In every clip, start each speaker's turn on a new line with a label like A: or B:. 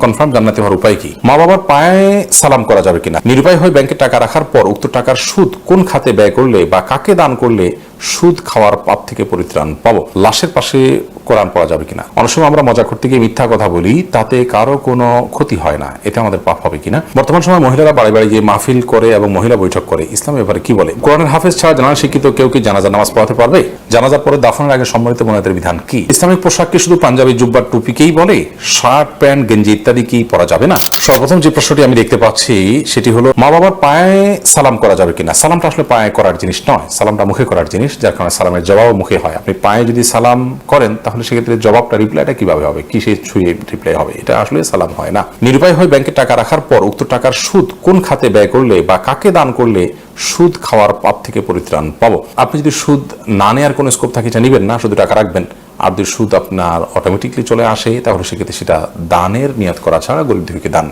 A: Confirm জান্নাতি হওয়ার উপায় কি? মা বাবার পায়ে সালাম করা যাবে কিনা? নিরুপায় হয়ে ব্যাংকে টাকা রাখার পর উক্ত টাকার সুদ কোন খাতে ব্যয় করলে বা কাকে দান করলে সুদ খাওয়ার পাপ থেকে পরিত্রাণ পাবো? লাশের পাশে কোরআন পড়া যাবে কিনা? অনেক সময় আমরা মজা করতে গিয়ে মিথ্যা কথা বলি, তাতে কারো কোনো ক্ষতি হয় না, এতে আমাদের পাপ হবে কিনা? বর্তমান সময় মহিলারা বাড়ি বাড়ি গিয়ে মাহফিল করে এবং মহিলা বৈঠক করে, ইসলাম ব্যাপারে কি বলে? কোরআনের হাফেজ ছাড়া জানা শিক্ষিত কেউ কি জানাজা নামাজ পড়াতে পারবে? জানাজার পরে দাফনের আগে সম্মানিত বোনেদের বিধান কি? ইসলামিক পোশাক কি শুধু পাঞ্জাবি, জুব্বা, টুপিকেই বলে? শার্ট, প্যান্ট, গেঞ্জি ইত্যাদি কি পরা যাবে না? সর্বপ্রথম যে প্রশ্নটি আমি দেখতে পাচ্ছি সেটি হলো, মা বাবার পায়ে সালাম করা যাবে কিনা? সালামটা আসলে পায়ে করার জিনিস নয়, সালামটা মুখে করার জিনিস, যার কারণে সালামের জবাব মুখে হয়। আপনি পায়ে যদি সালাম করেন তাহলে সেক্ষেত্রে জবাবটা, রিপ্লাইটা কিভাবে হবে? কিসে ছুঁয়ে রিপ্লাই হবে? এটা আসলে সালাম হয় না। নিরুপায় হয়ে ব্যাংকে টাকা রাখার পর উক্ত টাকার সুদ কোন খাতে ব্যয় করলে বা কাকে দান করলে সুদ খাওয়ার পাপ থেকে পরিত্রাণ পাবো? আপনি যদি সুদ না নেওয়ার কোনো স্কোপ থাকে, এটা নিবেন না, শুধু টাকা রাখবেন। আর যদি সুদ আপনার অটোমেটিকলি চলে আসে তাহলে সেক্ষেত্রে সেটা দানের নিয়ত করা ছাড়া, গরিব দুঃখীকে দান,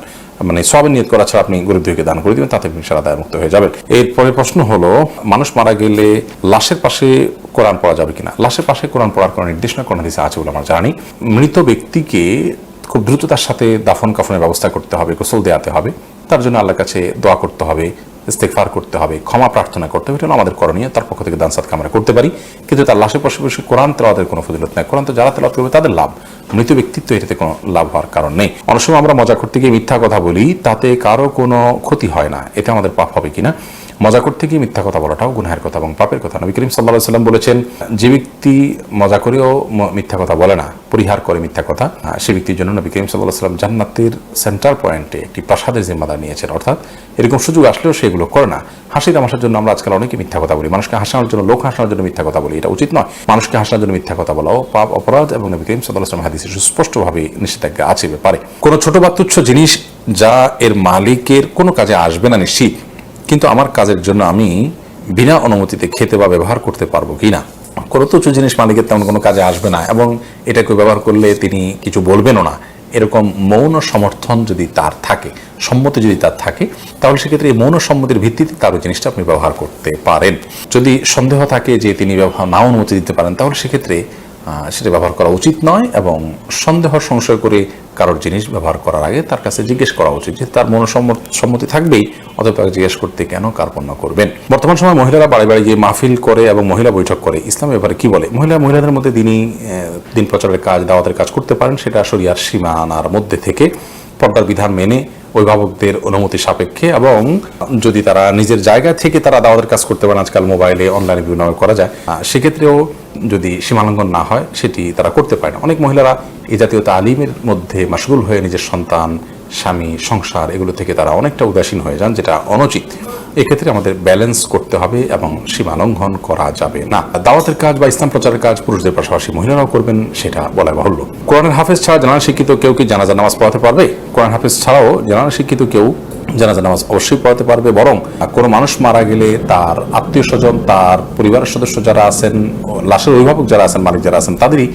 A: মানে সবের নিয়ত করা ছাড়া আপনি গরিব দুঃখীকে দান করে দিবেন, তাতে সারা দায় মুক্ত হয়ে যাবেন। এরপরে প্রশ্ন হলো, মানুষ মারা গেলে লাশের পাশে কোরআন পড়া যাবে কিনা? লাশের পাশে কোরআন পড়ার কোনো নির্দেশনা কোন হাদিসে আছে বলে আমরা জানি। মৃত ব্যক্তিকে খুব দ্রুততার সাথে দাফন কাফনের ব্যবস্থা করতে হবে, গোসল দেওয়াতে হবে, তার জন্য আল্লাহর কাছে দোয়া করতে হবে, ইস্তেগফার করতে হবে, ক্ষমা প্রার্থনা করতে হবে, এটা আমাদের করণীয়। তার পক্ষ থেকে দান সাদকা আমরা করতে পারি, কিন্তু তার লাশের পাশাপাশি কোরআন তেলাওয়াতের কোনো ফজিলত নাই। কোরআন তো যারা তেলাওয়াত করবে তাদের লাভ, মৃত ব্যক্তিত্ব এটাতে কোনো লাভ হওয়ার কারণ নেই। অনেক সময় আমরা মজা করতে গিয়ে মিথ্যা কথা বলি, তাতে কারো কোনো ক্ষতি হয় না, এতে আমাদের পাপ হবে কিনা? মজা করতে গিয়ে মিথ্যা কথা বলাটাও গুনাহের কথা এবং পাপের কথা। নবী করিম সাল্লাল্লাহু আলাইহি ওয়াসাল্লাম বলেছেন, যে ব্যক্তি মজা করেও মিথ্যা কথা বলে না, পরিহার করে মিথ্যা কথা, সে ব্যক্তির জন্য নবী করিম সাল্লাল্লাহু আলাইহি ওয়াসাল্লাম জান্নাতের সেন্টার পয়েন্টে একটি প্রাসাদের জিম্মাদার নিয়েছেন। অর্থাৎ এরকম সুযোগ আসলেও সেগুলো করে না। হাসি তামাশার জন্য আমরা আজকাল অনেকে মিথ্যা কথা বলি, মানুষকে হাসানোর জন্য, লোক হাসানোর জন্য মিথ্যা কথা বলি, এটা উচিত নয়। মানুষকে হাসানোর জন্য মিথ্যা কথা বলাও পাপ, অপরাধ, এবং নবী করিম সাল্লাল্লাহু আলাইহি ওয়াসাল্লাম হাদিসে সুস্পষ্টভাবে নিষেধাজ্ঞা আছে ব্যাপারে। কোনো ছোট বা তুচ্ছ জিনিস যা এর মালিকের কোনো কাজে আসবে না নিশ্চিত, কিন্তু আমার কাজের জন্য আমি বিনা অনুমতিতে খেতে বা ব্যবহার করতে পারবো কিনা? কোনো তুচ্ছ জিনিস মালিকের তেমন কোনো কাজে আসবে না এবং এটাকে ব্যবহার করলে তিনি কিছু বলবেনও না, এরকম মৌন সমর্থন যদি তার থাকে, সম্মতি যদি তার থাকে, তাহলে সেক্ষেত্রে এই মৌন সম্মতির ভিত্তিতে তার ওই জিনিসটা আপনি ব্যবহার করতে পারেন। যদি সন্দেহ থাকে যে তিনি ব্যবহার না অনুমতি দিতে পারেন, তাহলে সেক্ষেত্রে সেটা ব্যবহার করা উচিত নয় এবং সন্দেহ সংশয় করে কারোর জিনিস ব্যবহার করার আগে তার কাছে জিজ্ঞেস করা উচিত, যে তার মনোসম্মতি থাকবেই, অতএব তাকে জিজ্ঞেস করতে কেন কার্পণ্য করবেন? বর্তমান সময় মহিলারা বাড়ি বাড়ি গিয়ে মাহফিল করে এবং মহিলা বৈঠক করে, ইসলাম ব্যাপারে কি বলে? মহিলাদের মধ্যে দিন প্রচারের কাজ, দাওয়াতের কাজ করতে পারেন, সেটা শরিয়ার সীমানার মধ্যে থেকে, পর্দার বিধান মেনে, অভিভাবকদের অনুমতি সাপেক্ষে, এবং যদি তারা নিজের জায়গা থেকে তারা দাওয়াতের কাজ করতে পারেন, আজকাল মোবাইলে অনলাইনে বিভিন্ন করা যায়, সেক্ষেত্রেও যদি সীমালঙ্ঘন না হয় সেটি তারা করতে পারে না। অনেক মহিলারা এই জাতীয় তালিমের মধ্যে মাশগুল হয়ে নিজের সন্তান, স্বামী, সংসার এগুলো থেকে তারা অনেকটা উদাসীন হয়ে যান, যেটা অনুচিত। এক্ষেত্রে আমাদের ব্যালেন্স করতে হবে এবং সীমা লঙ্ঘন করা যাবে না। দাওয়াতের কাজ বা ইসলাম প্রচারের কাজ পুরুষদের পাশাপাশি মহিলারাও করবেন, সেটা বলা বাহুল্য। কোরআনের হাফেজ ছাড়া জানা শিক্ষিত কেউ কি জানাজা নামাজ পড়াতে পারবে? কোরআন হাফেজ ছাড়াও জানা শিক্ষিত কেউ জানাজা নামাজ অবশ্যই পড়াতে পারবে, বরং কোনো মানুষ মারা গেলে তার আত্মীয় স্বজন, তার পরিবারের সদস্য যারা আছেন, লাশের অভিভাবক যারা আছেন, মালিক যারা আছেন, তাদেরই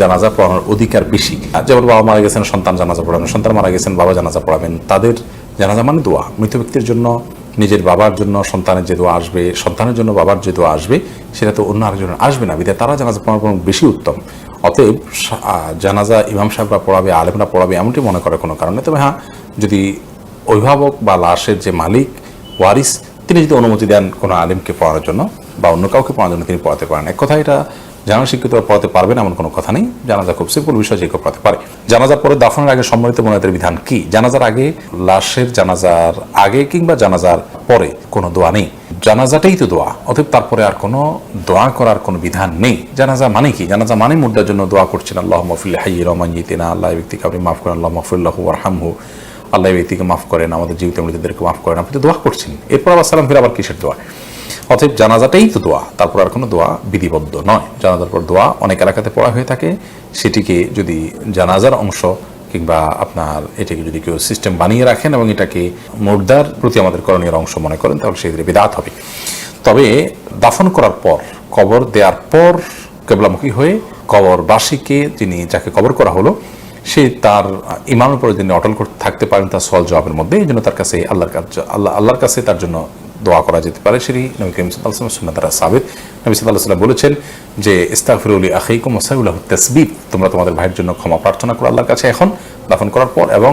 A: জানাজা পড়ানোর অধিকার বেশি। যেমন বাবা মারা গেছেন, সন্তান জানাজা পড়াবেন, সন্তান মারা গেছেন, বাবা জানাজা পড়াবেন। তাদের জানাজা মানে দোয়া, মৃত ব্যক্তির জন্য, নিজের বাবার জন্য সন্তানের যে দোয়া আসবে, সন্তানের জন্য বাবার যে দোয়া আসবে, সেটা তো অন্য আরেকজনের আসবে না, বিধায় তারা জানাজা পড়ানো বেশি উত্তম। অতএব জানাজা ইমাম সাহেবরা পড়াবে, আলেমরা পড়াবে, এমনটি মনে করার কোনো কারণ নেই। তবে হ্যাঁ, যদি অভিভাবক বা লাশের যে মালিক, ওয়ারিস, তিনি যদি অনুমতি দেন কোনো আলেমকে পড়ানোর জন্য বা অন্য কাউকে পড়ানোর জন্য, তিনি পড়াতে পারেন। এক কথা, এটা জানা শিক্ষিত পড়াতে পারবেন এমন কোনো কথা নেই। জানাজা খুব সিম্পল বিষয়, যে কেউ পড়াতে পারে। জানাজার পরে দাফনের আগে সম্মানিত বোনেদের বিধান কি? জানাজার আগে, লাশের জানাজার আগে কিংবা জানাজার পরে কোনো দোয়া নেই, জানাজাটাই তো দোয়া, অতএব তারপরে আর কোনো দোয়া করার কোনো বিধান নেই। জানাজা মানে কি? জানাজা মানে মুর্দার জন্য দোয়া করছেন, আল্লাহুম্মা ফিল হাইয়্যি ওয়া মাইয়্যিতিনা, আল্লাহ এই ব্যক্তিকে আপনি মাফ করেন, আল্লাহুম্মা ফিরলাহু ওয়ারহামহু, আল্লাহ এই ব্যক্তিকে মাফ করেন, আমাদের জীবিত মৃতদেরকে মাফ করেন, আপনি তো দোয়া করছেন। এরপর আবার সালাম ফিরে আবার কিসের দোয়া? অতএব জানাজাটাই তো দোয়া, তারপর আর কোনো দোয়া বিধিবদ্ধ নয়। জানাজার পর দোয়া অনেক এলাকাতে পড়া হয়ে থাকে, সেটিকে যদি জানাজার অংশ কিংবা আপনার এটাকে যদি কেউ সিস্টেম বানিয়ে রাখেন এবং এটাকে মুর্দার প্রতি আমাদের করণীয় অংশ মনে করেন, তাহলে সেক্ষেত্রে বিদআত হবে। তবে দাফন করার পর, কবর দেওয়ার পর কিবলামুখী হয়ে কবরবাসীকে, যাকে কবর করা হলো, সে তার ইমানের উপরে যিনি অটল থাকতে পারেন তার সওয়াল জবাবের মধ্যে, এই জন্য তার কাছে আল্লাহর কাছে তার জন্য দোয়া করা যেতে পারে। সেটি নবী করিম সাল্লাল্লাহু আলাইহি ওয়াসাল্লামের সুন্নাহ দ্বারা সাবিত। নবী সাল্লাল্লাহু আলাইহি ওয়াসাল্লাম বলেছেন যে, ইস্তাগফিরু লি আখিকুম ওয়াসআলু লাহু তাসবিত, তোমরা তোমাদের ভাইয়ের জন্য ক্ষমা প্রার্থনা করো আল্লাহর কাছে এখন দাফন করার পর, এবং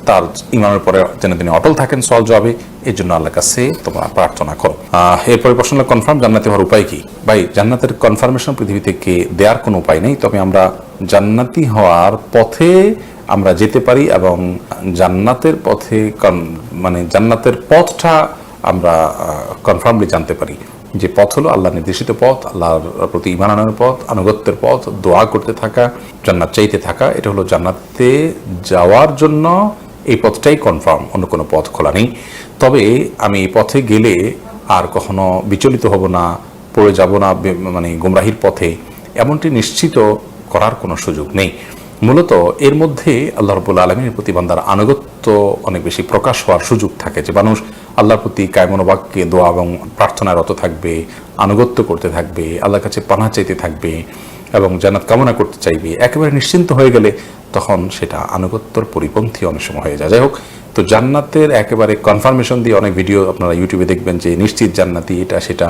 A: তার ইমানের পরে যেন তিনি অটল থাকেন সওয়াল জবাবে, এর জন্য আল্লাহর কাছে তোমরা প্রার্থনা করো। এরপরে প্রশ্ন হলো কনফার্ম জান্নাতে হওয়ার উপায় কি? ভাই, জান্নাতের কনফার্মেশন পৃথিবী থেকে দেওয়ার কোনো উপায় নেই, তবে আমরা জান্নাতি হওয়ার পথে আমরা যেতে পারি এবং জান্নাতের পথে মানে জান্নাতের পথটা আমরা কনফার্মলি জানতে পারি। যে পথ হলো আল্লাহ নির্দেশিত পথ, আল্লাহর প্রতি ঈমান আনার পথ, আনুগত্যের পথ, দোয়া করতে থাকা, জান্নাত চাইতে থাকা, এটা হলো জান্নাতে যাওয়ার জন্য এই পথটাই কনফার্ম, অন্য কোনো পথ খোলা নেই। তবে আমি এই পথে গেলে আর কখনো বিচলিত হব না, পড়ে যাব না মানে গুমরাহির পথে, এমনটি নিশ্চিত করার কোনো সুযোগ নেই। মূলত এর মধ্যে আল্লাহ রাব্বুল আলামিনের প্রতি বান্দার আনুগত্য অনেক বেশি প্রকাশ হওয়ার সুযোগ থাকে, যে মানুষ আল্লাহর প্রতি কায়মনোবাক্যে দোয়া এবং প্রার্থনায় রত থাকবে, আনুগত্য করতে থাকবে, আল্লাহর কাছে পানাহ চাইতে থাকবে এবং জান্নাত কামনা করতে চাইবে, একেবারে নিশ্চিন্ত হয়ে গেলে তখন সেটা আনুগত্যর পরিপন্থী অনেক সময় হয়ে যায়। যাই হোক, তো জান্নাতের একেবারে কনফার্মেশন দিয়ে অনেক ভিডিও আপনারা ইউটিউবে দেখবেন যে নিশ্চিত জান্নাতি এটা সেটা,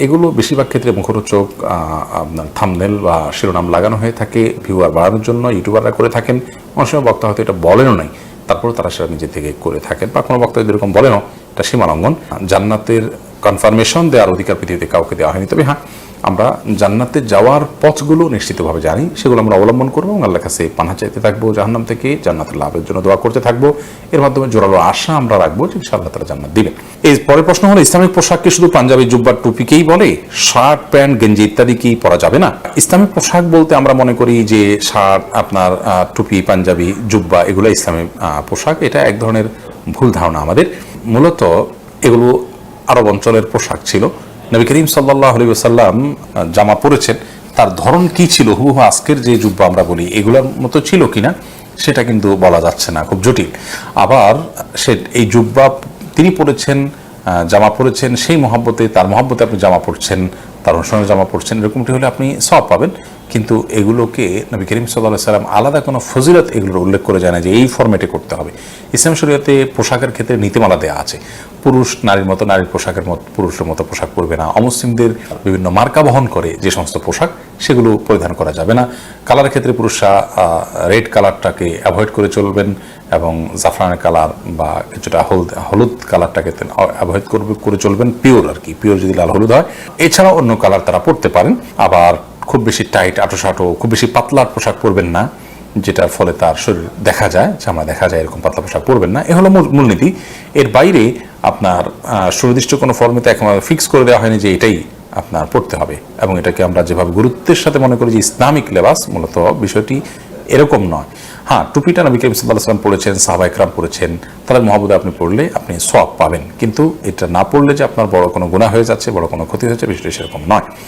A: এগুলো বেশিরভাগ ক্ষেত্রে মুখরোচক আপনার থাম্বনেল বা শিরোনাম লাগানো হয়ে থাকে ভিউয়ার বাড়ানোর জন্য, ইউটিউবাররা করে থাকেন। অনেক সময় বক্তা হয়তো এটা বলেনও নাই, তারপরে তারা সেটা নিজে থেকে করে থাকেন, বা কোনো বক্তা যদি এরকম বলেনও, এটা সীমালঙ্ঘন। জান্নাতের কনফার্মেশন দেওয়ার অধিকার পৃথিবীতে কাউকে দেওয়া হয়নি। তবে হ্যাঁ, আমরা জান্নাতে যাওয়ার পথগুলো নিশ্চিতভাবে জানি, সেগুলো আমরা অবলম্বন করবো এবং আল্লাহর কাছে পানাহ চাইতে থাকবো, জাহান্নাম থেকে জান্নাতের লাভের জন্য দোয়া করতে থাকবো। এর মাধ্যমে জোরালো আশা আমরা রাখবো যে ইনশাআল্লাহ তাআলা জান্নাত দিবেন। এই পরের প্রশ্ন হলো, ইসলামিক পোশাক কি শুধু পাঞ্জাবি, জুব্বা, টুপিকেই বলে? শার্ট, প্যান্ট, গেঞ্জি ইত্যাদি কি পরা যাবে না? ইসলামিক পোশাক বলতে আমরা মনে করি যে শার্ট, আপনার টুপি, পাঞ্জাবি, জুব্বা, এগুলো ইসলামিক পোশাক। এটা এক ধরনের ভুল ধারণা আমাদের। মূলত এগুলো আরব অঞ্চলের পোশাক ছিল। নবী করিম সাল্লাল্লাহু আলাইহি ওয়াসাল্লাম জামা পরেছেন, তার ধরন কি ছিল, হুবহু আজকের যে জুব্বা আমরা বলি এগুলোর মতো ছিল কিনা সেটা কিন্তু বলা যাচ্ছে না, খুব জটিল। আবার এই জুব্বা তিনি পরেছেন, জামা পরেছেন, সেই মহব্বতে, তার মহব্বতে আপনি জামা পরছেন, তার অনুসরণে জামা পরছেন, এরকমটি হলে আপনি সওয়াব পাবেন। কিন্তু এগুলোকে নবী করিম সাল্লাল্লাহু আলাইহি সাল্লাম আলাদা কোনো ফজিলত এগুলোর উল্লেখ করে জানায় যে এই ফরম্যাটে করতে হবে। ইসলাম শরীয়তে পোশাকের ক্ষেত্রে নীতিমালা দেওয়া আছে। পুরুষ নারীর মতো, নারীর পোশাকের মতো পুরুষের মতো পোশাক পরবে না। অমুসলিমদের বিভিন্ন মার্কা বহন করে যে সমস্ত পোশাক, সেগুলো পরিধান করা যাবে না। কালারের ক্ষেত্রে পুরুষরা রেড কালারটাকে অ্যাভয়েড করে চলবেন এবং জাফরানের কালার বা কিছুটা হলুদ কালারটাকে অ্যাভয়েড করে চলবেন, পিওর আর কি, পিওর যদি লাল হলুদ হয়। এছাড়াও অন্য কালার তারা পরতে পারেন। আবার খুব বেশি টাইট, আঁটো খুব বেশি পাতলার পোশাক পরবেন না, যেটার ফলে তার শরীর দেখা যায়, চামড়া দেখা যায়, এরকম পাতলা পোশাক পরবেন না। এ হলো মূলনীতি। এর বাইরে আপনার সুনির্দিষ্ট কোনো ফর্মেতে একেবারে ফিক্স করে দেওয়া হয়নি যে এটাই আপনার পড়তে হবে, এবং এটাকে আমরা যেভাবে গুরুত্বের সাথে মনে করি যে ইসলামিক লেবাস, মূলত বিষয়টি এরকম নয়। হ্যাঁ, টুপিটা নবী করিম সাল্লাল্লাহু আলাইহি ওয়াসাল্লাম পড়েছেন, সাহাবা ইকরাম পড়েছেন, তাদের মহব্বতে আপনি পড়লে আপনি সওয়াব পাবেন, কিন্তু এটা না পড়লে যে আপনার বড় কোনো গুনাহ হয়ে যাচ্ছে, বড় কোনো ক্ষতি হয়েছে, বিষয়টি সেরকম নয়।